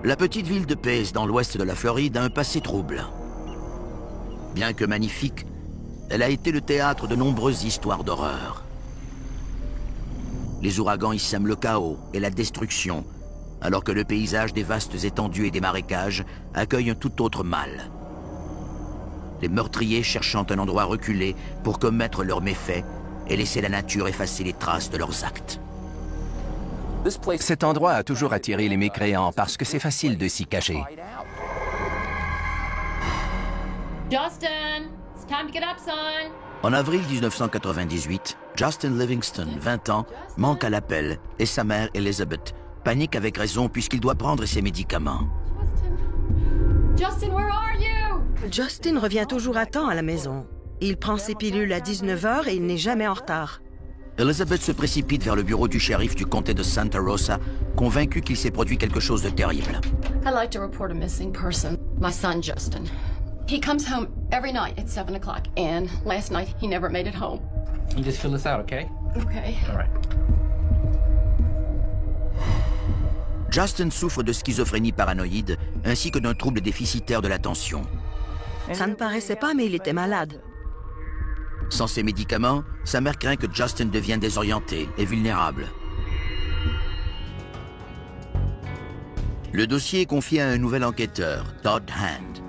La petite ville de Pace, dans l'ouest de la Floride, a un passé trouble. Bien que magnifique, elle a été le théâtre de nombreuses histoires d'horreur. Les ouragans y sèment le chaos et la destruction, alors que le paysage des vastes étendues et des marécages accueille un tout autre mal. Les meurtriers cherchant un endroit reculé pour commettre leurs méfaits et laisser la nature effacer les traces de leurs actes. Cet endroit a toujours attiré les mécréants parce que c'est facile de s'y cacher. Justin, it's time to get up, son. En avril 1998, Justin Livingston, 20 ans, manque à l'appel et sa mère, Elizabeth, panique avec raison puisqu'il doit prendre ses médicaments. Justin, where are you? Justin revient toujours à temps à la maison. Il prend ses pilules à 19h et il n'est jamais en retard. Elizabeth se précipite vers le bureau du shérif du comté de Santa Rosa, convaincue qu'il s'est produit quelque chose de terrible. I'd like to report a missing person. My son, Justin. He comes home every night at 7 o'clock, and last night he never made it home. You just fill this out, okay? Okay. All right. Justin souffre de schizophrénie paranoïde ainsi que d'un trouble déficitaire de l'attention. Ça ne paraissait pas, mais il était malade. Sans ses médicaments, sa mère craint que Justin devienne désorienté et vulnérable. Le dossier est confié à un nouvel enquêteur, Todd Hand.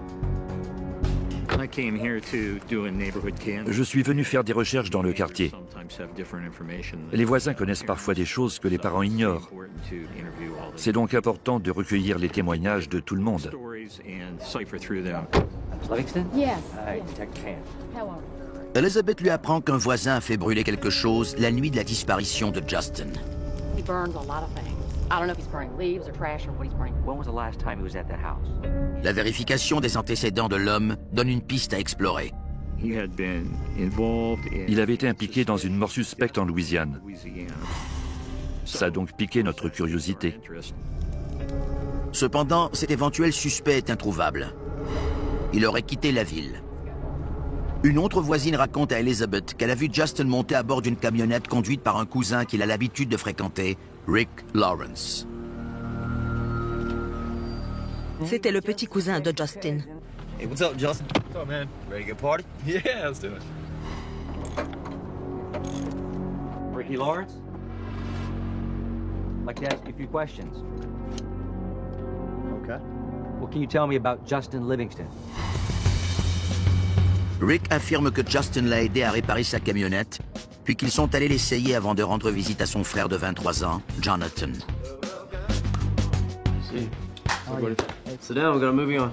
Je suis venu faire des recherches dans le quartier. Les voisins connaissent parfois des choses que les parents ignorent. C'est donc important de recueillir les témoignages de tout le monde. Livingston? Yes. Hi, Detective Hand. Hello. Elizabeth lui apprend qu'un voisin a fait brûler quelque chose la nuit de la disparition de Justin. He burns a lot of things. I don't know if he's burning leaves or trash or what he's burning. When was the last time he was at that house? La vérification des antécédents de l'homme donne une piste à explorer. Il avait été impliqué dans une mort suspecte en Louisiane. Ça a donc piqué notre curiosité. Cependant, cet éventuel suspect est introuvable. Il aurait quitté la ville. Une autre voisine raconte à Elizabeth qu'elle a vu Justin monter à bord d'une camionnette conduite par un cousin qu'il a l'habitude de fréquenter, Rick Lawrence. C'était le petit cousin de Justin. Hey, what's up, Justin? What's up, man? Ready to get party? Yeah, let's do it. Ricky Lawrence? I'd like to ask you a few questions. Okay. What can you tell me about Justin Livingston? Rick affirme que Justin l'a aidé à réparer sa camionnette, puis qu'ils sont allés l'essayer avant de rendre visite à son frère de 23 ans, Jonathan. Sit down, we got a movie on.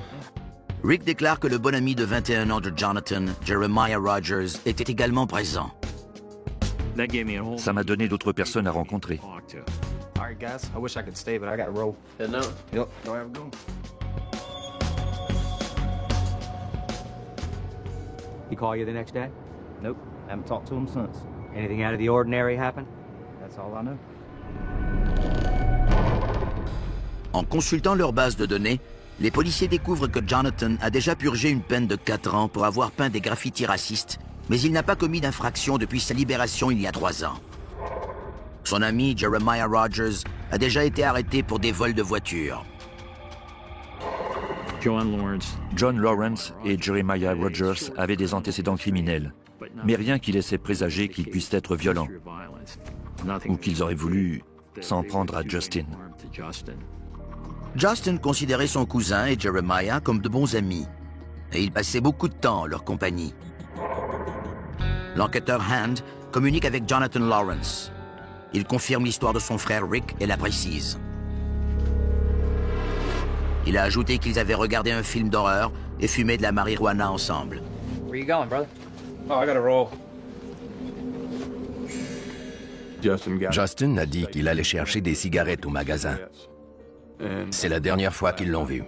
Rick déclare que le bon ami de 21 ans de Jonathan, Jeremiah Rogers, était également présent. Ça m'a donné d'autres personnes à rencontrer. All right, guys. I wish I could stay, but I got to roll. Heading out? Yep. Don't have to go. He call you the next day? Nope. Haven't talked to him since. Anything out of the ordinary happen? That's all I know. En consultant leur base de données, les policiers découvrent que Jonathan a déjà purgé une peine de 4 ans pour avoir peint des graffitis racistes, mais il n'a pas commis d'infraction depuis sa libération il y a 3 ans. Son ami Jeremiah Rogers a déjà été arrêté pour des vols de voitures. John Lawrence et Jeremiah Rogers avaient des antécédents criminels, mais rien qui laissait présager qu'ils puissent être violents, ou qu'ils auraient voulu s'en prendre à Justin. Justin considérait son cousin et Jeremiah comme de bons amis, et ils passaient beaucoup de temps en leur compagnie. L'enquêteur Hand communique avec Jonathan Lawrence. Il confirme l'histoire de son frère Rick et la précise. Il a ajouté qu'ils avaient regardé un film d'horreur et fumé de la marijuana ensemble. Where you going, brother? Oh, I got to roll. Justin a dit qu'il allait chercher des cigarettes au magasin. C'est la dernière fois qu'ils l'ont vu.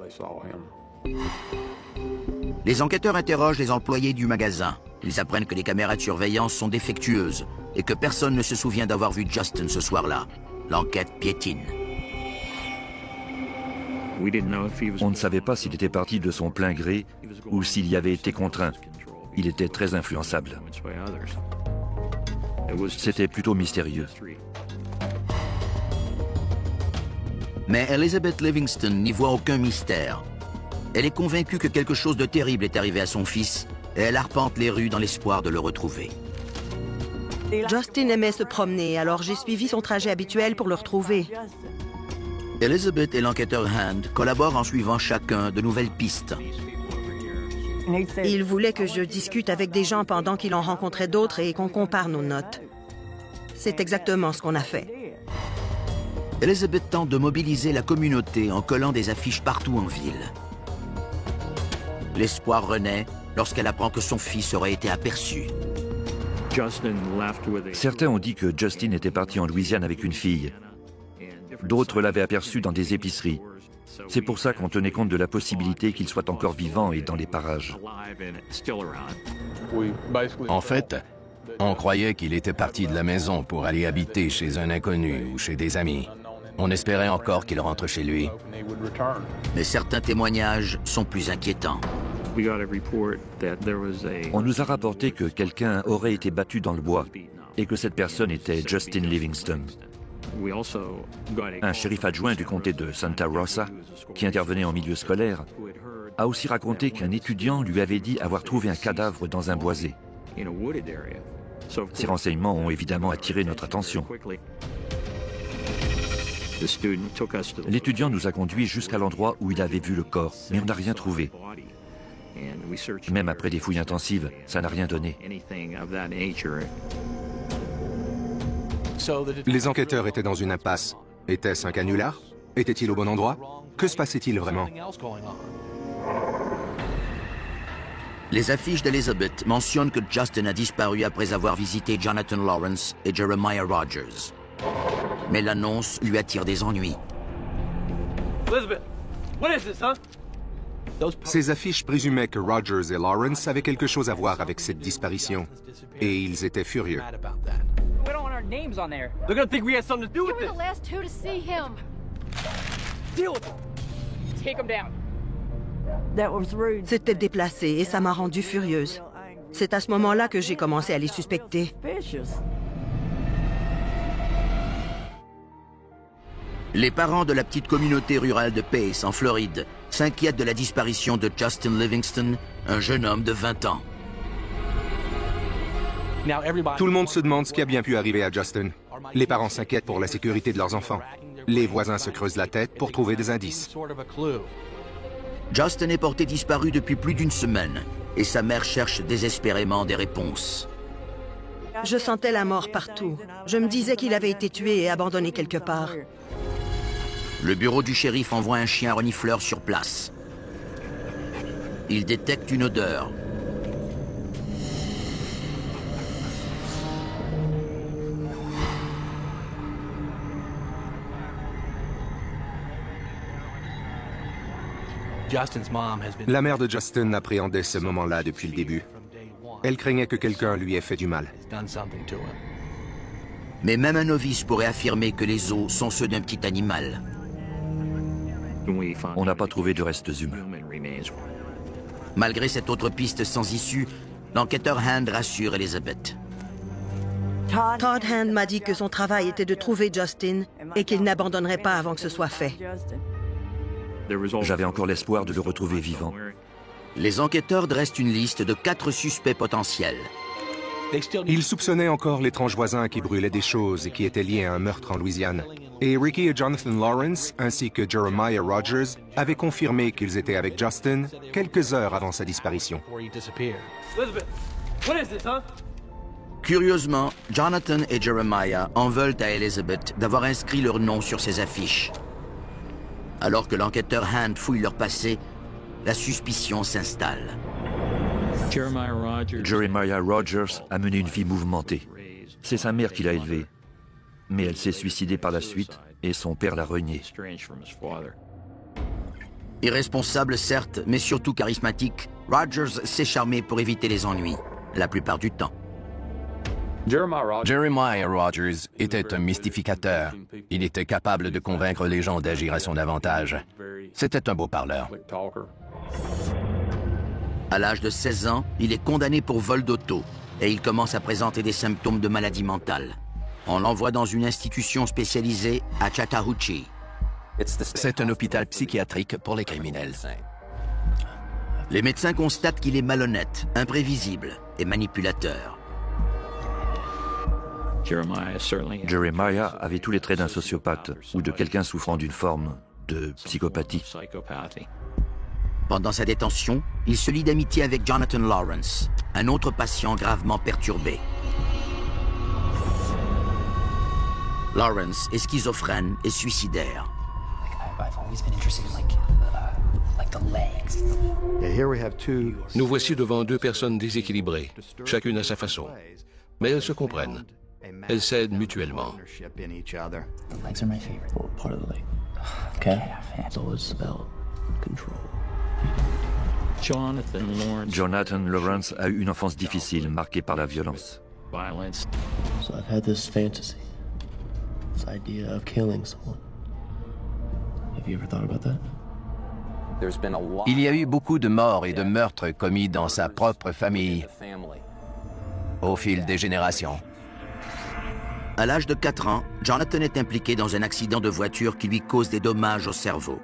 Les enquêteurs interrogent les employés du magasin. Ils apprennent que les caméras de surveillance sont défectueuses et que personne ne se souvient d'avoir vu Justin ce soir-là. L'enquête piétine. On ne savait pas s'il était parti de son plein gré ou s'il y avait été contraint. Il était très influençable. C'était plutôt mystérieux. Mais Elizabeth Livingston n'y voit aucun mystère. Elle est convaincue que quelque chose de terrible est arrivé à son fils et elle arpente les rues dans l'espoir de le retrouver. Justin aimait se promener, alors j'ai suivi son trajet habituel pour le retrouver. Elizabeth et l'enquêteur Hand collaborent en suivant chacun de nouvelles pistes. Il voulait que je discute avec des gens pendant qu'il en rencontrait d'autres et qu'on compare nos notes. C'est exactement ce qu'on a fait. Elizabeth tente de mobiliser la communauté en collant des affiches partout en ville. L'espoir renaît lorsqu'elle apprend que son fils aurait été aperçu. Certains ont dit que Justin était parti en Louisiane avec une fille. D'autres l'avaient aperçu dans des épiceries. C'est pour ça qu'on tenait compte de la possibilité qu'il soit encore vivant et dans les parages. En fait, on croyait qu'il était parti de la maison pour aller habiter chez un inconnu ou chez des amis. On espérait encore qu'il rentre chez lui. Mais certains témoignages sont plus inquiétants. On nous a rapporté que quelqu'un aurait été battu dans le bois et que cette personne était Justin Livingston. Un shérif adjoint du comté de Santa Rosa, qui intervenait en milieu scolaire, a aussi raconté qu'un étudiant lui avait dit avoir trouvé un cadavre dans un boisé. Ces renseignements ont évidemment attiré notre attention. L'étudiant nous a conduits jusqu'à l'endroit où il avait vu le corps, mais on n'a rien trouvé. Même après des fouilles intensives, ça n'a rien donné. Les enquêteurs étaient dans une impasse. Était-ce un canular? Était-il au bon endroit? Que se passait-il vraiment? Les affiches d'Elizabeth mentionnent que Justin a disparu après avoir visité Jonathan Lawrence et Jeremiah Rogers. Mais l'annonce lui attire des ennuis. Elizabeth, what is this, huh? Ces affiches présumaient que Rogers et Lawrence avaient quelque chose à voir avec cette disparition. Et ils étaient furieux. We don't want our names on there. They're gonna think we had something to do with You were it. the last two to see him. Deal with them. Take them down. C'était déplacé et ça m'a rendue furieuse. C'est à ce moment-là que j'ai commencé à les suspecter. Les parents de la petite communauté rurale de Pace, en Floride, s'inquiètent de la disparition de Justin Livingston, un jeune homme de 20 ans. Tout le monde se demande ce qui a bien pu arriver à Justin. Les parents s'inquiètent pour la sécurité de leurs enfants. Les voisins se creusent la tête pour trouver des indices. Justin est porté disparu depuis plus d'une semaine et sa mère cherche désespérément des réponses. Je sentais la mort partout. Je me disais qu'il avait été tué et abandonné quelque part. Le bureau du shérif envoie un chien renifleur sur place. Il détecte une odeur. La mère de Justin appréhendait ce moment-là depuis le début. Elle craignait que quelqu'un lui ait fait du mal. Mais même un novice pourrait affirmer que les os sont ceux d'un petit animal. On n'a pas trouvé de restes humains. Malgré cette autre piste sans issue, l'enquêteur Hand rassure Elizabeth. Todd Hand m'a dit que son travail était de trouver Justin et qu'il n'abandonnerait pas avant que ce soit fait. J'avais encore l'espoir de le retrouver vivant. Les enquêteurs dressent une liste de 4 suspects potentiels. Ils soupçonnaient encore l'étrange voisin qui brûlait des choses et qui était lié à un meurtre en Louisiane. Et Ricky et Jonathan Lawrence, ainsi que Jeremiah Rogers, avaient confirmé qu'ils étaient avec Justin quelques heures avant sa disparition. Elizabeth, what is this, huh? Curieusement, Jonathan et Jeremiah en veulent à Elizabeth d'avoir inscrit leur nom sur ces affiches. Alors que l'enquêteur Hand fouille leur passé, la suspicion s'installe. Jeremiah Rogers a mené une vie mouvementée. C'est sa mère qui l'a élevé. Mais elle s'est suicidée par la suite et son père l'a renié. Irresponsable certes, mais surtout charismatique, Rogers s'est charmé pour éviter les ennuis, la plupart du temps. Jeremiah Rogers était un mystificateur. Il était capable de convaincre les gens d'agir à son avantage. C'était un beau parleur. À l'âge de 16 ans, il est condamné pour vol d'auto et il commence à présenter des symptômes de maladie mentale. On l'envoie dans une institution spécialisée à Chattahoochee. C'est un hôpital psychiatrique pour les criminels. Les médecins constatent qu'il est malhonnête, imprévisible et manipulateur. Jeremiah avait tous les traits d'un sociopathe ou de quelqu'un souffrant d'une forme de psychopathie. Pendant sa détention, il se lie d'amitié avec Jonathan Lawrence, un autre patient gravement perturbé. Lawrence est schizophrène et suicidaire. Nous voici devant deux personnes déséquilibrées, chacune à sa façon. Mais elles se comprennent. Elles s'aident mutuellement. Jonathan Lawrence a eu une enfance difficile, marquée par la violence. Il y a eu beaucoup de morts et de meurtres commis dans sa propre famille au fil des générations. À l'âge de 4 ans, Jonathan est impliqué dans un accident de voiture qui lui cause des dommages au cerveau.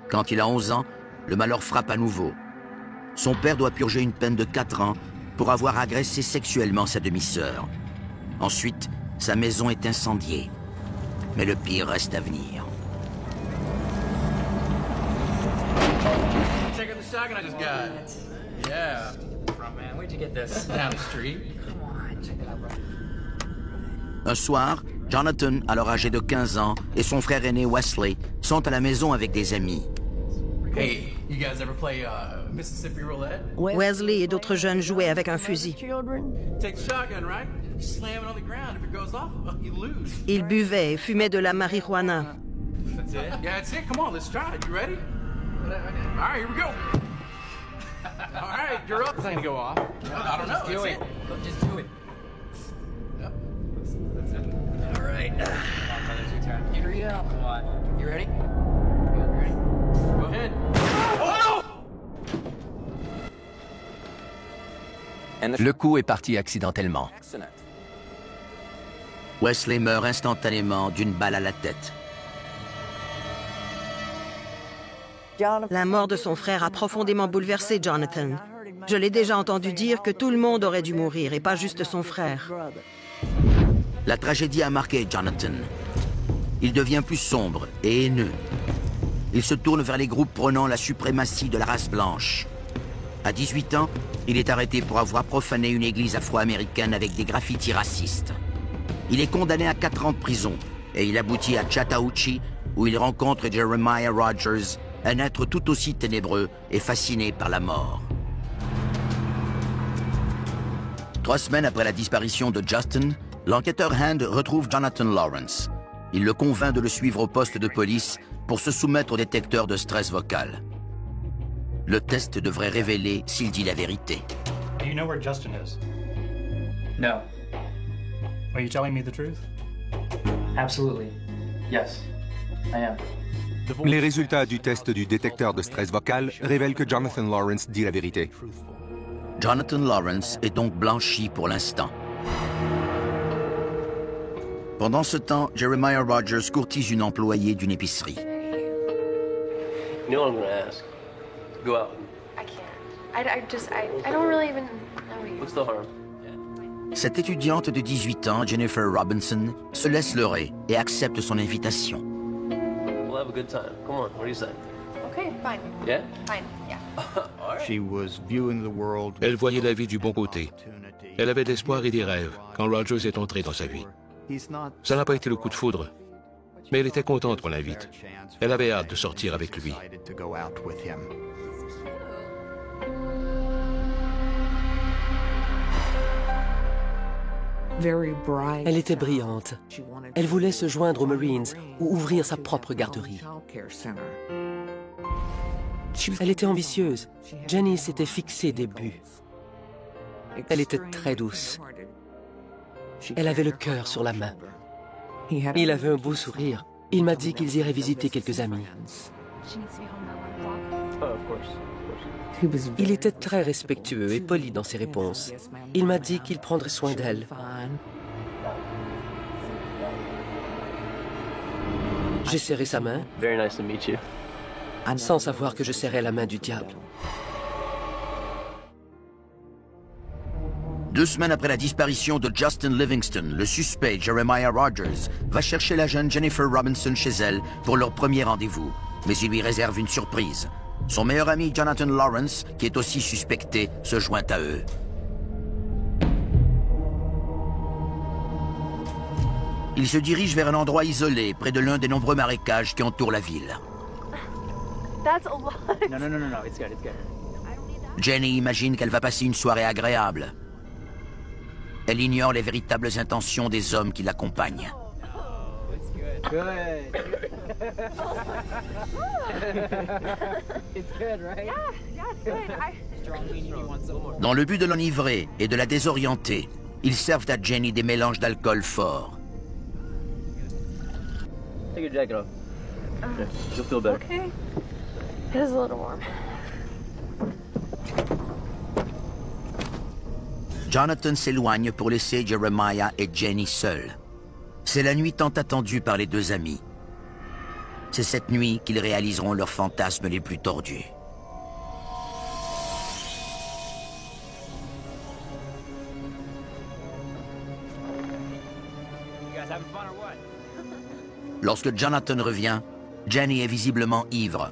Quand il a 11 ans, le malheur frappe à nouveau. Son père doit purger une peine de 4 ans pour avoir agressé sexuellement sa demi-sœur. Ensuite, sa maison est incendiée. Mais le pire reste à venir. Check out the shotgun I just got. Yeah. Man, where'd you get this? Down the street. Come on, check it out, bro. Un soir, Jonathan, alors âgé de 15 ans, et son frère aîné Wesley sont à la maison avec des amis. Hey, you guys ever play Mississippi roulette? Wesley et d'autres jeunes jouaient avec un fusil. Take the shotgun, right? Slam it on the ground. If it goes off, you lose. Ils buvaient et fumaient de la marijuana. That's it? Yeah, that's it. Come on, let's try it. You ready? All right, here we go. All right, you're up. It's not gonna go off. I don't know. Just do it. Just do it. Yep. That's it. All right. Come on, brothers, your turn. You read out. Come on. You ready? You ready? Go ahead. Oh! Le coup est parti accidentellement. Wesley meurt instantanément d'une balle à la tête. La mort de son frère a profondément bouleversé Jonathan. Je l'ai déjà entendu dire que tout le monde aurait dû mourir et pas juste son frère. La tragédie a marqué Jonathan. Il devient plus sombre et haineux. Il se tourne vers les groupes prônant la suprématie de la race blanche. À 18 ans, il est arrêté pour avoir profané une église afro-américaine avec des graffitis racistes. Il est condamné à 4 ans de prison et il aboutit à Chattahoochee où il rencontre Jeremiah Rogers, un être tout aussi ténébreux et fasciné par la mort. 3 semaines après la disparition de Justin, l'enquêteur Hand retrouve Jonathan Lawrence. Il le convainc de le suivre au poste de police pour se soumettre au détecteur de stress vocal. Le test devrait révéler s'il dit la vérité. Do you know where Justin is? No. Are you telling me the truth? Absolutely. Yes, I am. Les résultats du test du détecteur de stress vocal révèlent que Jonathan Lawrence dit la vérité. Jonathan Lawrence est donc blanchi pour l'instant. Pendant ce temps, Jeremiah Rogers courtise une employée d'une épicerie. You know what I'm gonna ask? Go out. I can't. I don't really even know you. What's the harm? Cette étudiante de 18 ans, Jennifer Robinson, se laisse leurrer et accepte son invitation. We'll have a good time. Come on, what do you say? Okay, fine. Yeah? Fine, yeah. Elle voyait la vie du bon côté. Elle avait de l'espoir et des rêves quand Rogers est entré dans sa vie. Ça n'a pas été le coup de foudre, mais elle était contente qu'on l'invite. Elle avait hâte de sortir avec lui. Elle était brillante. Elle voulait se joindre aux Marines ou ouvrir sa propre garderie. Elle était ambitieuse. Jenny s'était fixé des buts. Elle était très douce. Elle avait le cœur sur la main. Il avait un beau sourire. Il m'a dit qu'ils iraient visiter quelques amis. Il était très respectueux et poli dans ses réponses. Il m'a dit qu'il prendrait soin d'elle. J'ai serré sa main, Very nice to meet you. sans savoir que je serrais la main du diable. 2 semaines après la disparition de Justin Livingston, le suspect Jeremiah Rogers va chercher la jeune Jennifer Robinson chez elle pour leur premier rendez-vous. Mais il lui réserve une surprise. Son meilleur ami Jonathan Lawrence, qui est aussi suspecté, se joint à eux. Il se dirige vers un endroit isolé, près de l'un des nombreux marécages qui entourent la ville. That's a lot. No. It's good. Jenny imagine qu'elle va passer une soirée agréable. Elle ignore les véritables intentions des hommes qui l'accompagnent. Good. It's good, right? Yeah, it's good. Dans le but de l'enivrer et de la désorienter, ils servent à Jenny des mélanges d'alcool forts. Take your jacket off. You'll feel better. Okay. It is a little warm. Jonathan s'éloigne pour laisser Jeremiah et Jenny seuls. C'est la nuit tant attendue par les 2 amis. C'est cette nuit qu'ils réaliseront leurs fantasmes les plus tordus. Lorsque Jonathan revient, Jenny est visiblement ivre.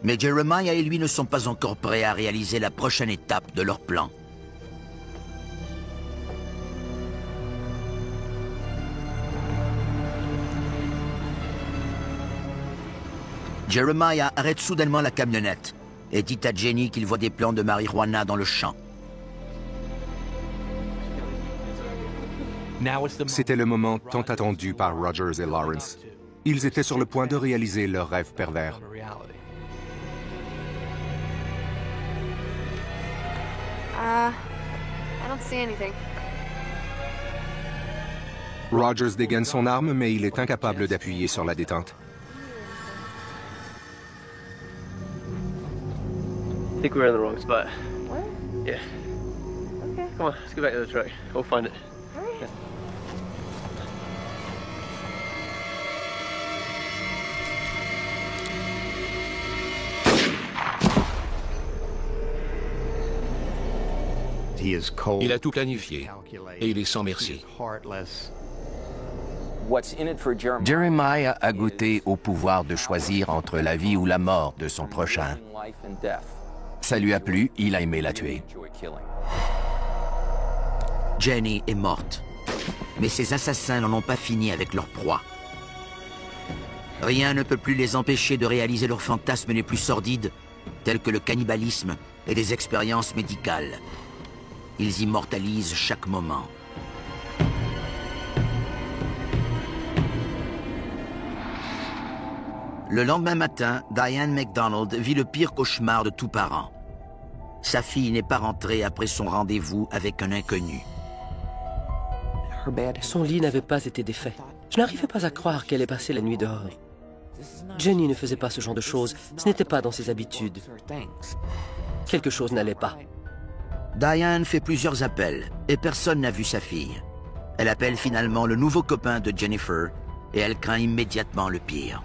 Mais Jeremiah et lui ne sont pas encore prêts à réaliser la prochaine étape de leur plan. Jeremiah arrête soudainement la camionnette et dit à Jenny qu'il voit des plants de marijuana dans le champ. C'était le moment tant attendu par Rogers et Lawrence. Ils étaient sur le point de réaliser leur rêve pervers. I don't see anything. Rogers dégaine son arme, mais il est incapable d'appuyer sur la détente. I think we're in the wrong spot. What? Yeah. Okay. Come on, let's get back to the truck. We'll find it. All right. Il a tout planifié et il est sans merci. Jeremiah a goûté au pouvoir de choisir entre la vie ou la mort de son prochain. Ça lui a plu, il a aimé la tuer. Jenny est morte. Mais ces assassins n'en ont pas fini avec leur proie. Rien ne peut plus les empêcher de réaliser leurs fantasmes les plus sordides, tels que le cannibalisme et des expériences médicales. Ils immortalisent chaque moment. Le lendemain matin, Diane MacDonald vit le pire cauchemar de tout parent. Sa fille n'est pas rentrée après son rendez-vous avec un inconnu. Son lit n'avait pas été défait. Je n'arrivais pas à croire qu'elle ait passé la nuit dehors. Jenny ne faisait pas ce genre de choses. Ce n'était pas dans ses habitudes. Quelque chose n'allait pas. Diane fait plusieurs appels et personne n'a vu sa fille. Elle appelle finalement le nouveau copain de Jennifer et elle craint immédiatement le pire.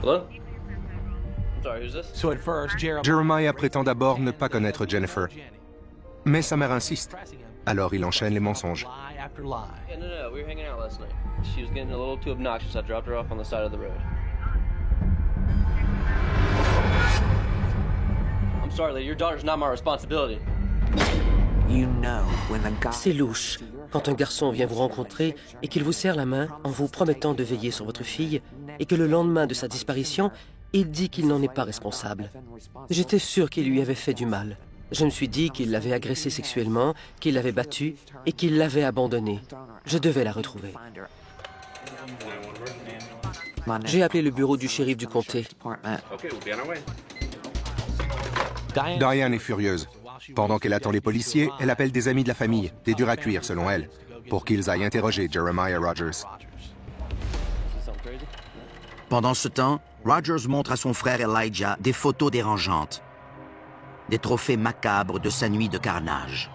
Hello? I'm sorry, who's this? So at first, Jeremiah prétend d'abord ne pas connaître Jennifer. Mais sa mère insiste. Alors il enchaîne les mensonges. Yeah, no, we were hanging out last night. She was getting a little too obnoxious. I dropped her off on the side of the road. I'm sorry, lady. Your daughter's not my responsibility. C'est louche. Quand un garçon vient vous rencontrer et qu'il vous serre la main en vous promettant de veiller sur votre fille et que le lendemain de sa disparition, il dit qu'il n'en est pas responsable. J'étais sûr qu'il lui avait fait du mal. Je me suis dit qu'il l'avait agressée sexuellement, qu'il l'avait battue et qu'il l'avait abandonnée. Je devais la retrouver. J'ai appelé le bureau du shérif du comté. Diane est furieuse. Pendant qu'elle attend les policiers, elle appelle des amis de la famille, des durs à cuire selon elle, pour qu'ils aillent interroger Jeremiah Rogers. Pendant ce temps, Rogers montre à son frère Elijah des photos dérangeantes. Des trophées macabres de sa nuit de carnage.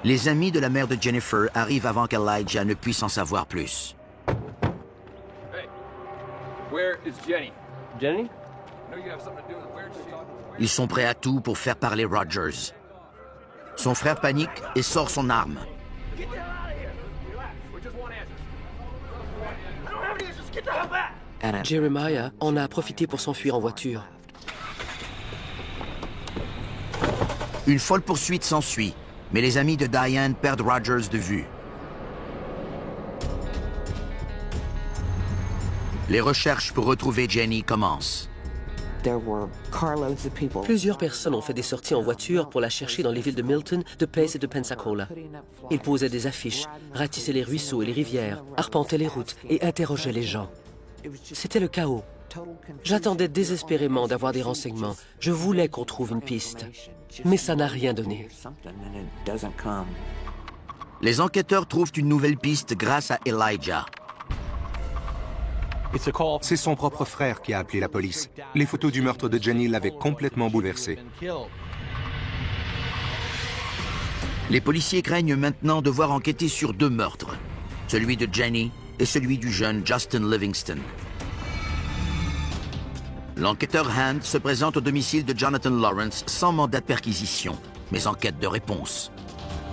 Les amis de la mère de Jennifer arrivent avant qu'Elijah ne puisse en savoir plus. Where is Jenny? Jenny? Ils sont prêts à tout pour faire parler Rogers. Son frère panique et sort son arme. Jeremiah en a profité pour s'enfuir en voiture. Une folle poursuite s'ensuit, mais les amis de Diane perdent Rogers de vue. Les recherches pour retrouver Jenny commencent. Plusieurs personnes ont fait des sorties en voiture pour la chercher dans les villes de Milton, de Pace et de Pensacola. Ils posaient des affiches, ratissaient les ruisseaux et les rivières, arpentaient les routes et interrogeaient les gens. C'était le chaos. J'attendais désespérément d'avoir des renseignements. Je voulais qu'on trouve une piste. Mais ça n'a rien donné. Les enquêteurs trouvent une nouvelle piste grâce à Elijah. C'est son propre frère qui a appelé la police. Les photos du meurtre de Jenny l'avaient complètement bouleversé. Les policiers craignent maintenant devoir enquêter sur 2 meurtres, celui de Jenny et celui du jeune Justin Livingston. L'enquêteur Hand se présente au domicile de Jonathan Lawrence sans mandat de perquisition, mais en quête de réponse.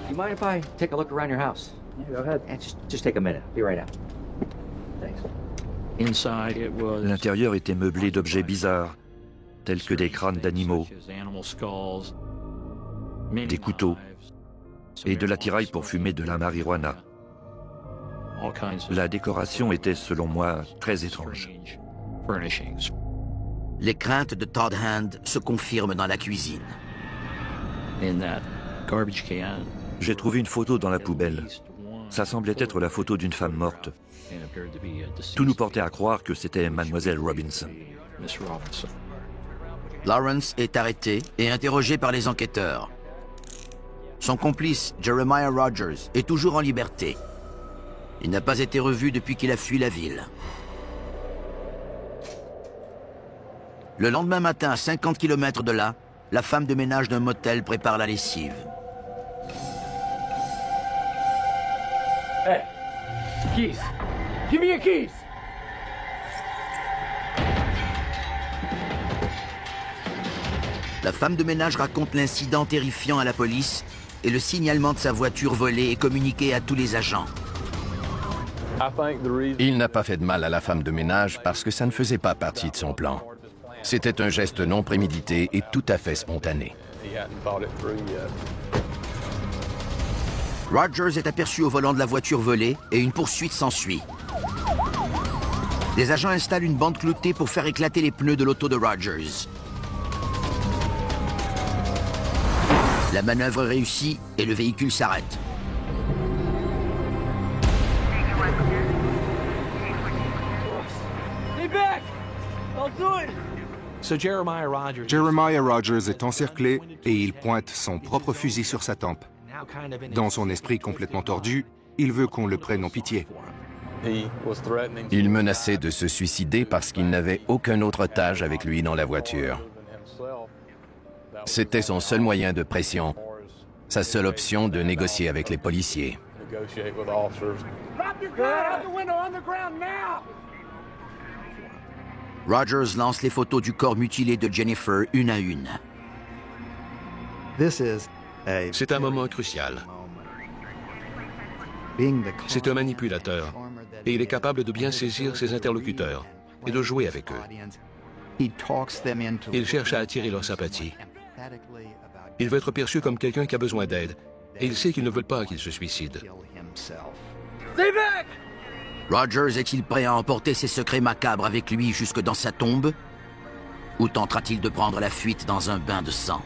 You mind if I take a look around your house? Yeah, go ahead. Just take a minute. Be right out. Thanks. L'intérieur était meublé d'objets bizarres, tels que des crânes d'animaux, des couteaux et de l'attirail pour fumer de la marijuana. La décoration était, selon moi, très étrange. Les craintes de Todd Hand se confirment dans la cuisine. J'ai trouvé une photo dans la poubelle. Ça semblait être la photo d'une femme morte. Tout nous portait à croire que c'était Mademoiselle Robinson. Lawrence est arrêté et interrogé par les enquêteurs. Son complice, Jeremiah Rogers, est toujours en liberté. Il n'a pas été revu depuis qu'il a fui la ville. Le lendemain matin, à 50 km de là, la femme de ménage d'un motel prépare la lessive. Hey, keys. Give me your keys. La femme de ménage raconte l'incident terrifiant à la police et le signalement de sa voiture volée est communiqué à tous les agents. Il n'a pas fait de mal à la femme de ménage parce que ça ne faisait pas partie de son plan. C'était un geste non prémédité et tout à fait spontané. Rogers est aperçu au volant de la voiture volée et une poursuite s'ensuit. Les agents installent une bande cloutée pour faire éclater les pneus de l'auto de Rogers. La manœuvre réussit et le véhicule s'arrête. Jeremiah Rogers est encerclé et il pointe son propre fusil sur sa tempe. Dans son esprit complètement tordu, il veut qu'on le prenne en pitié. Il menaçait de se suicider parce qu'il n'avait aucun autre otage avec lui dans la voiture. C'était son seul moyen de pression, sa seule option de négocier avec les policiers. Rogers lance les photos du corps mutilé de Jennifer une à une. C'est un moment crucial. C'est un manipulateur et il est capable de bien saisir ses interlocuteurs et de jouer avec eux. Il cherche à attirer leur sympathie. Il veut être perçu comme quelqu'un qui a besoin d'aide et il sait qu'ils ne veulent pas qu'il se suicide. Rogers est-il prêt à emporter ses secrets macabres avec lui jusque dans sa tombe? Ou tentera-t-il de prendre la fuite dans un bain de sang?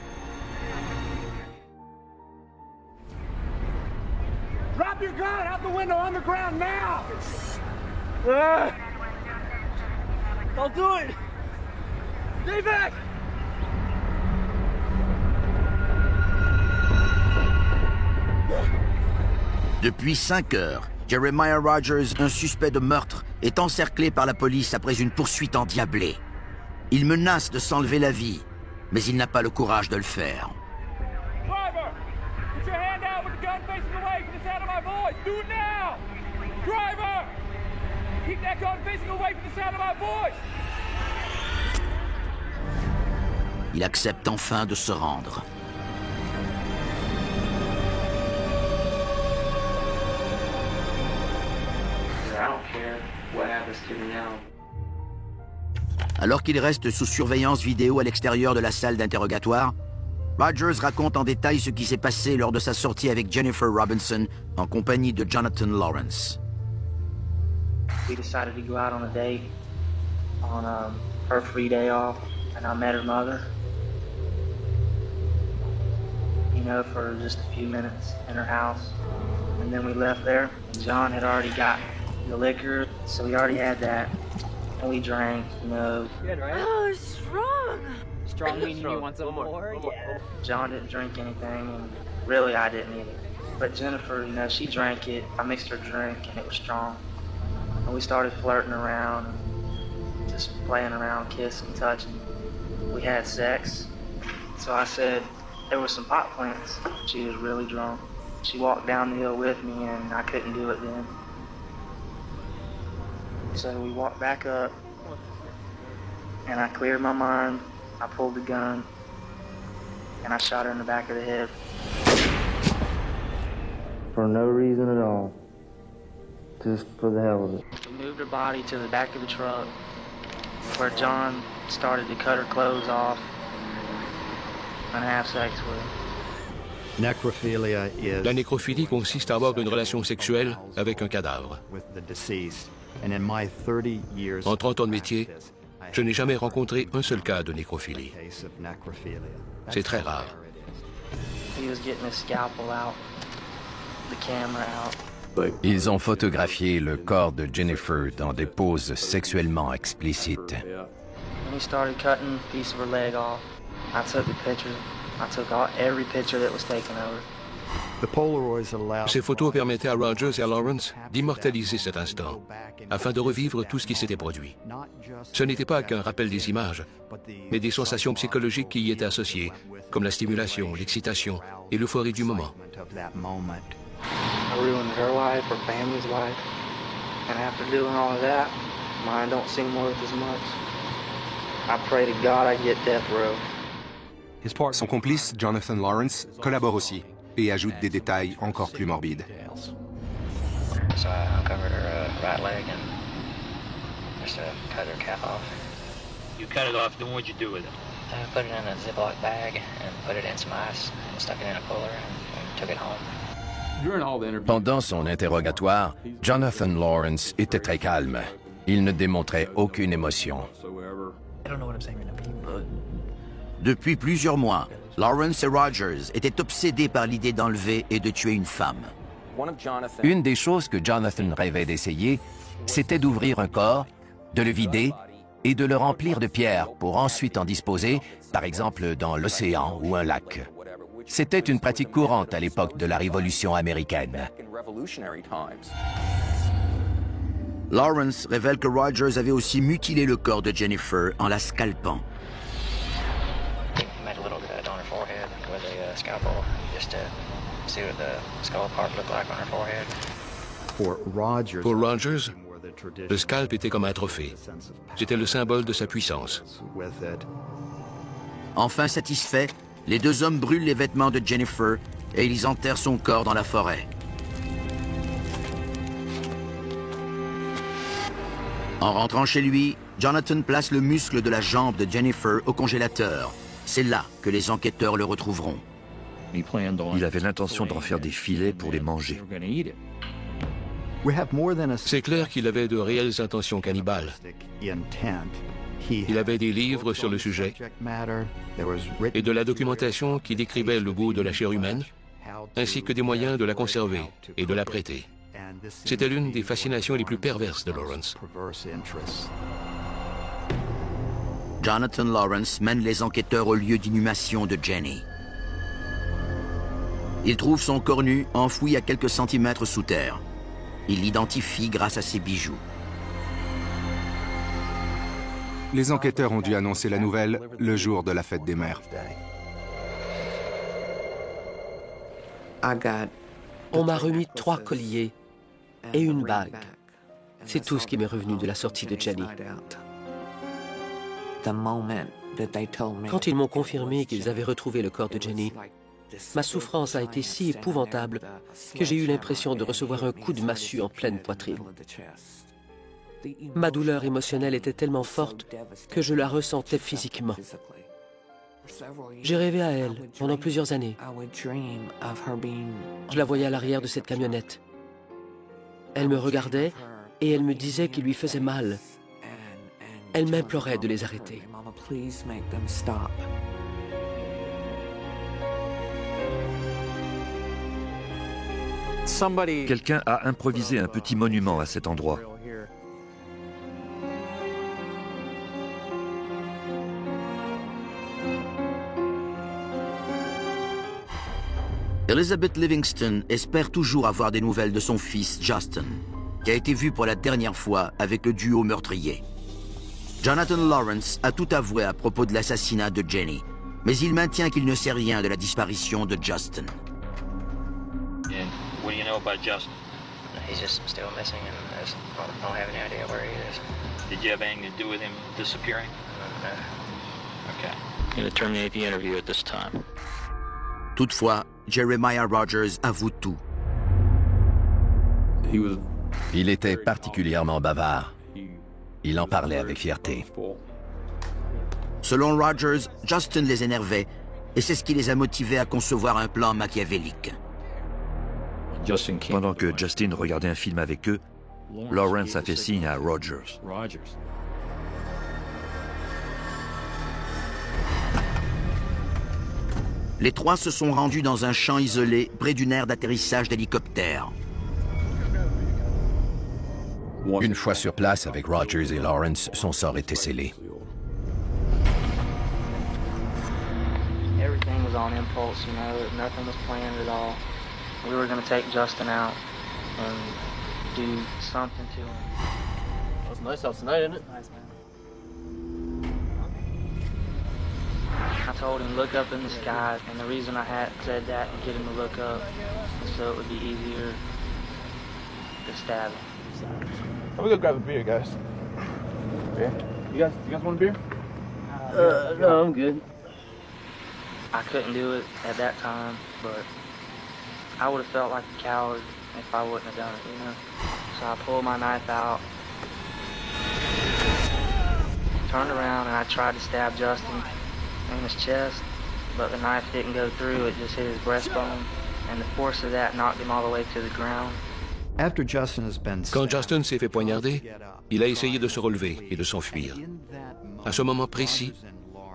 Drop your gun out the window on the ground now! Don't do it! Stay back! Depuis 5 heures, Jeremiah Rogers, un suspect de meurtre, est encerclé par la police après une poursuite endiablée. Il menace de s'enlever la vie, mais il n'a pas le courage de le faire. Driver! Put your hand out with the gun facing away from the sound of my voice! Do it now! Driver! Keep that code facing away from the sound of my voice! Il accepte enfin de se rendre. I don't care what happens to me now. Alors qu'il reste sous surveillance vidéo à l'extérieur de la salle d'interrogatoire, Rogers raconte en détail ce qui s'est passé lors de sa sortie avec Jennifer Robinson en compagnie de Jonathan Lawrence. We decided to go out on a date on her free day off, and I met her mother. You know, for just a few minutes in her house, and then we left there. John had already got the liquor, so we already had that, and we drank. You know. Good, right? Oh, it's strong. Strong meaning you want some more? Yeah. John didn't drink anything, and really I didn't either. But Jennifer, you know, she drank it. I mixed her drink, and it was strong. And we started flirting around, and just playing around, kissing, touching. We had sex. So I said, there were some pot plants. She was really drunk. She walked down the hill with me, and I couldn't do it then. So we walked back up, and I cleared my mind. I pulled the gun, and I shot her in the back of the head. For no reason at all. Just for the hell of it. We moved her body to the back of the truck, where John started to cut her clothes off and have sex with her. La nécrophilie consiste à avoir une relation sexuelle avec un cadavre. En 30 ans de métier, je n'ai jamais rencontré un seul cas de nécrophilie. C'est très rare. He was getting his scalpel out, the camera out. Ils ont photographié le corps de Jennifer dans des poses sexuellement explicites. When he started cutting a piece of her leg off, I took the picture. I took every picture that was taken over. Ces photos permettaient à Rogers et à Lawrence d'immortaliser cet instant, afin de revivre tout ce qui s'était produit. Ce n'était pas qu'un rappel des images, mais des sensations psychologiques qui y étaient associées, comme la stimulation, l'excitation et l'euphorie du moment. I ruined her life, her family's life, and after doing all of that, mine don't seem worth as much. I pray to God I get death row. Son complice, Jonathan Lawrence, collabore aussi et ajoute des détails encore plus morbides. So I uncovered her right leg and just cut her calf off. You cut it off, then what'd you do with it? I put it in a Ziploc bag and put it in some ice and stuck it in a cooler and took it home. Pendant son interrogatoire, Jonathan Lawrence était très calme. Il ne démontrait aucune émotion. Depuis plusieurs mois, Lawrence et Rogers étaient obsédés par l'idée d'enlever et de tuer une femme. Une des choses que Jonathan rêvait d'essayer, c'était d'ouvrir un corps, de le vider et de le remplir de pierres pour ensuite en disposer, par exemple dans l'océan ou un lac. C'était une pratique courante à l'époque de la Révolution américaine. Lawrence révèle que Rogers avait aussi mutilé le corps de Jennifer en la scalpant. Pour Rogers, le scalp était comme un trophée. C'était le symbole de sa puissance. Enfin satisfaits, les deux hommes brûlent les vêtements de Jennifer et ils enterrent son corps dans la forêt. En rentrant chez lui, Jonathan place le muscle de la jambe de Jennifer au congélateur. C'est là que les enquêteurs le retrouveront. Il avait l'intention d'en faire des filets pour les manger. C'est clair qu'il avait de réelles intentions cannibales. Il avait des livres sur le sujet et de la documentation qui décrivait le goût de la chair humaine, ainsi que des moyens de la conserver et de la prêter. C'était l'une des fascinations les plus perverses de Lawrence. Jonathan Lawrence mène les enquêteurs au lieu d'inhumation de Jenny. Il trouve son corps nu enfoui à quelques centimètres sous terre. Il l'identifie grâce à ses bijoux. Les enquêteurs ont dû annoncer la nouvelle le jour de la fête des mères. On m'a remis 3 colliers et une bague. C'est tout ce qui m'est revenu de la sortie de Jenny. Quand ils m'ont confirmé qu'ils avaient retrouvé le corps de Jenny, ma souffrance a été si épouvantable que j'ai eu l'impression de recevoir un coup de massue en pleine poitrine. Ma douleur émotionnelle était tellement forte que je la ressentais physiquement. J'ai rêvé à elle pendant plusieurs années. Je la voyais à l'arrière de cette camionnette. Elle me regardait et elle me disait qu'il lui faisait mal. Elle m'implorait de les arrêter. Quelqu'un a improvisé un petit monument à cet endroit. Elizabeth Livingston espère toujours avoir des nouvelles de son fils Justin, qui a été vu pour la dernière fois avec le duo meurtrier. Jonathan Lawrence a tout avoué à propos de l'assassinat de Jenny, mais il maintient qu'il ne sait rien de la disparition de Justin. And what do you know about Justin? He's just still missing and I don't have any idea where he is. Did you have anything to do with him disappearing? No. Okay. I'm going to terminate the interview at this time. Toutefois, Jeremiah Rogers avoue tout. Il était particulièrement bavard. Il en parlait avec fierté. Selon Rogers, Justin les énervait et c'est ce qui les a motivés à concevoir un plan machiavélique. Pendant que Justin regardait un film avec eux, Lawrence a fait signe à Rogers. Les trois se sont rendus dans un champ isolé près d'une aire d'atterrissage d'hélicoptère. Une fois sur place avec Rogers et Lawrence, son sort était scellé. Everything was on impulse, you know, nothing was planned at all. We were going to take Justin out and do something to him. It's nice out tonight, isn't it? Nice, man. I told him, look up in the sky, and the reason I had said that and get him to look up was so it would be easier to stab him. I'm gonna go grab a beer, guys. Beer? You guys want a beer? No, I'm good. I couldn't do it at that time, but I would have felt like a coward if I wouldn't have done it, you know? So I pulled my knife out, turned around, and I tried to stab Justin in his chest, but the knife didn't go through, it just hit his breastbone, and the force of that knocked him all the way to the ground. Quand Justin s'est fait poignarder, il a essayé de se relever et de s'enfuir. À ce moment précis,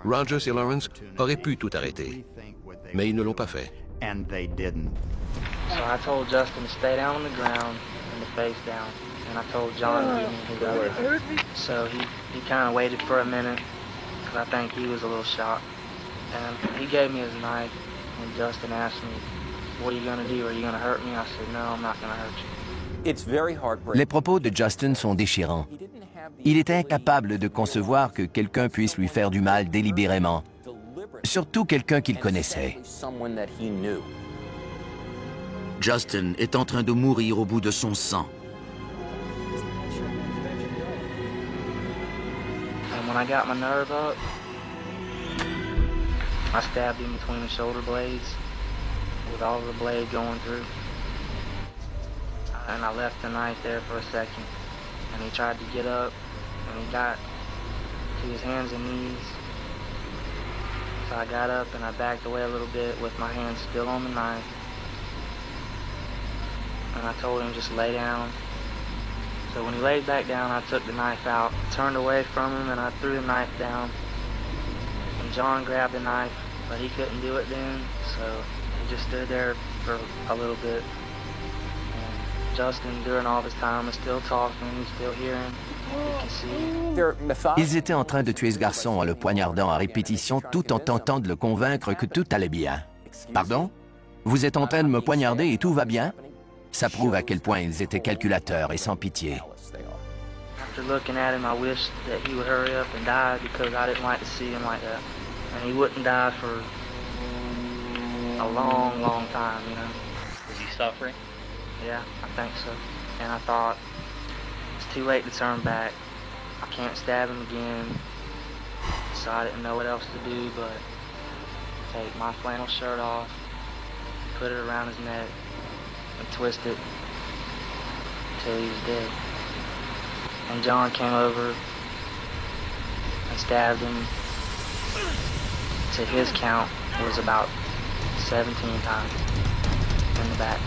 Rogers et Lawrence auraient pu tout arrêter, mais ils ne l'ont pas fait. So I told Justin to stay down on the ground and to face down, and I told John to go. So he kind of waited for a minute, because I think he was a little shocked, and he gave me his knife, and Justin asked me, what are you going to do? Are you going to hurt me? I said, no, I'm not going to hurt you. Les propos de Justin sont déchirants. Il était incapable de concevoir que quelqu'un puisse lui faire du mal délibérément, surtout quelqu'un qu'il connaissait. Justin est en train de mourir au bout de son sang. And when I got my nerve up, I stabbed him between the shoulder blades with all of the blade going through. And I left the knife there for a second. And he tried to get up, and he got to his hands and knees. So I got up and I backed away a little bit with my hand still on the knife. And I told him just lay down. So when he laid back down, I took the knife out, turned away from him, and I threw the knife down. And John grabbed the knife, but he couldn't do it then, so he just stood there for a little bit. Justin, during all this time, is still talking, he's still hearing, he can see. Ils étaient en train de tuer ce garçon en le poignardant à répétition tout en tentant de le convaincre que tout allait bien. Pardon? Vous êtes en train de me poignarder et tout va bien? Ça prouve à quel point ils étaient calculateurs et sans pitié. After looking at him, I wished that he would hurry up and die because I didn't like to see him like that. And he wouldn't die for a long, long time, you know. Is he suffering? Yeah, I think so. And I thought, too late to turn back. I can't stab him again, so I didn't know what else to do but take my flannel shirt off, put it around his neck, and twist it until he was dead. And John came over and stabbed him. To his count, it was about 17 times in the back.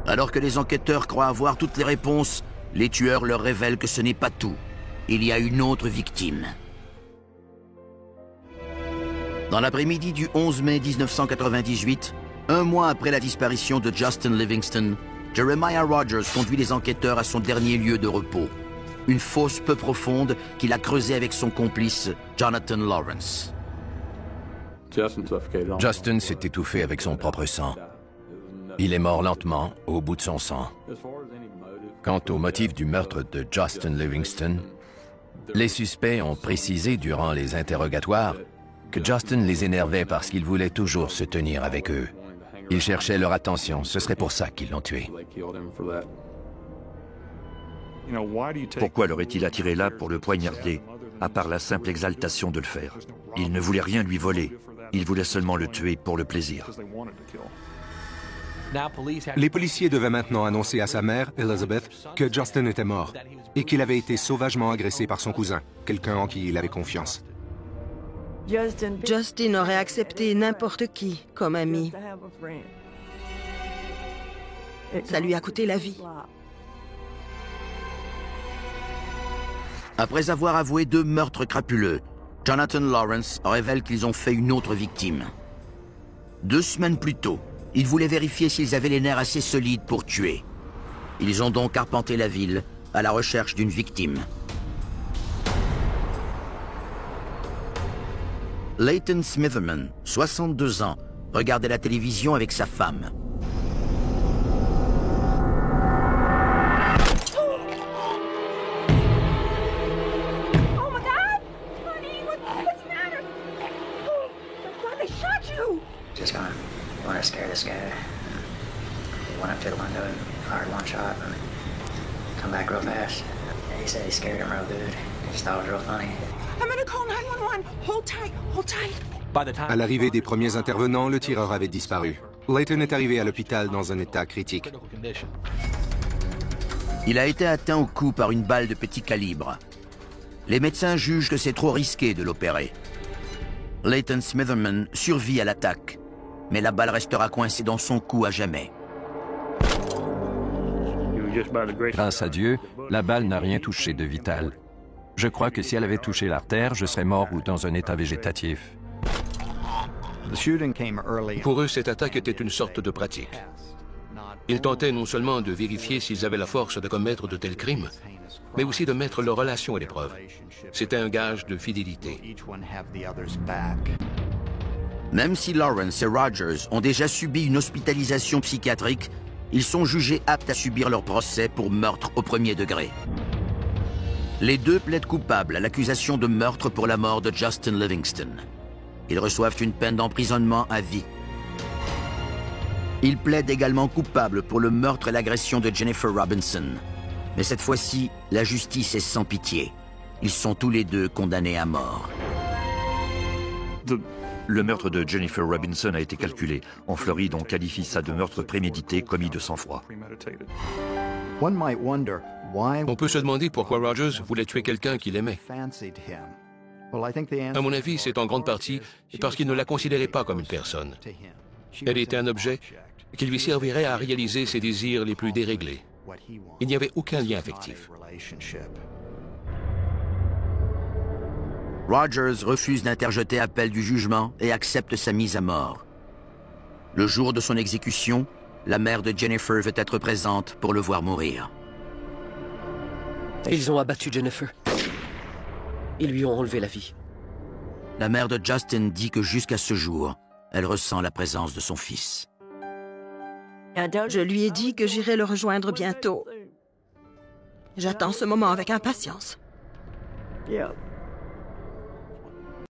Alors que les enquêteurs croient avoir toutes les réponses, les tueurs leur révèlent que ce n'est pas tout. Il y a une autre victime. Dans l'après-midi du 11 mai 1998, un mois après la disparition de Justin Livingston, Jeremiah Rogers conduit les enquêteurs à son dernier lieu de repos. Une fosse peu profonde qu'il a creusée avec son complice, Jonathan Lawrence. Justin s'est étouffé avec son propre sang. Il est mort lentement, au bout de son sang. Quant au motif du meurtre de Justin Livingston, les suspects ont précisé durant les interrogatoires que Justin les énervait parce qu'il voulait toujours se tenir avec eux. Il cherchait leur attention, ce serait pour ça qu'ils l'ont tué. Pourquoi l'aurait-il attiré là pour le poignarder, à part la simple exaltation de le faire? Il ne voulait rien lui voler, il voulait seulement le tuer pour le plaisir. Les policiers devaient maintenant annoncer à sa mère, Elizabeth, que Justin était mort et qu'il avait été sauvagement agressé par son cousin, quelqu'un en qui il avait confiance. Justin aurait accepté n'importe qui comme ami. Ça lui a coûté la vie. Après avoir avoué 2 meurtres crapuleux, Jonathan Lawrence révèle qu'ils ont fait une autre victime. 2 semaines plus tôt, ils voulaient vérifier s'ils avaient les nerfs assez solides pour tuer. Ils ont donc arpenté la ville à la recherche d'une victime. Leighton Smitherman, 62 ans, regardait la télévision avec sa femme. Just gonna want to scare this guy. He went up to the window and fired 1 shot and come back real fast. He said he scared him real good. He just thought it was real funny. I'm gonna call 911. Hold tight, hold tight. À l'arrivée des premiers intervenants, le tireur avait disparu. Leighton est arrivé à l'hôpital dans un état critique. Il a été atteint au cou par une balle de petit calibre. Les médecins jugent que c'est trop risqué de l'opérer. Leighton Smitherman survit à l'attaque, mais la balle restera coincée dans son cou à jamais. Grâce à Dieu, la balle n'a rien touché de vital. Je crois que si elle avait touché l'artère, je serais mort ou dans un état végétatif. Pour eux, cette attaque était une sorte de pratique. Ils tentaient non seulement de vérifier s'ils avaient la force de commettre de tels crimes, mais aussi de mettre leur relation à l'épreuve. C'était un gage de fidélité. Même si Lawrence et Rogers ont déjà subi une hospitalisation psychiatrique, ils sont jugés aptes à subir leur procès pour meurtre au 1er degré. Les 2 plaident coupables à l'accusation de meurtre pour la mort de Justin Livingston. Ils reçoivent une peine d'emprisonnement à vie. Ils plaident également coupables pour le meurtre et l'agression de Jennifer Robinson. Mais cette fois-ci, la justice est sans pitié. Ils sont tous les 2 condamnés à mort. Le meurtre de Jennifer Robinson a été calculé. En Floride, on qualifie ça de meurtre prémédité commis de sang-froid. On peut se demander pourquoi Rogers voulait tuer quelqu'un qu'il aimait. À mon avis, c'est en grande partie parce qu'il ne la considérait pas comme une personne. Elle était un objet qui lui servirait à réaliser ses désirs les plus déréglés. Il n'y avait aucun lien affectif. Rogers refuse d'interjeter appel du jugement et accepte sa mise à mort. Le jour de son exécution, la mère de Jennifer veut être présente pour le voir mourir. Ils ont abattu Jennifer. Ils lui ont enlevé la vie. La mère de Justin dit que jusqu'à ce jour, elle ressent la présence de son fils. Je lui ai dit que j'irai le rejoindre bientôt. J'attends ce moment avec impatience. Yeah.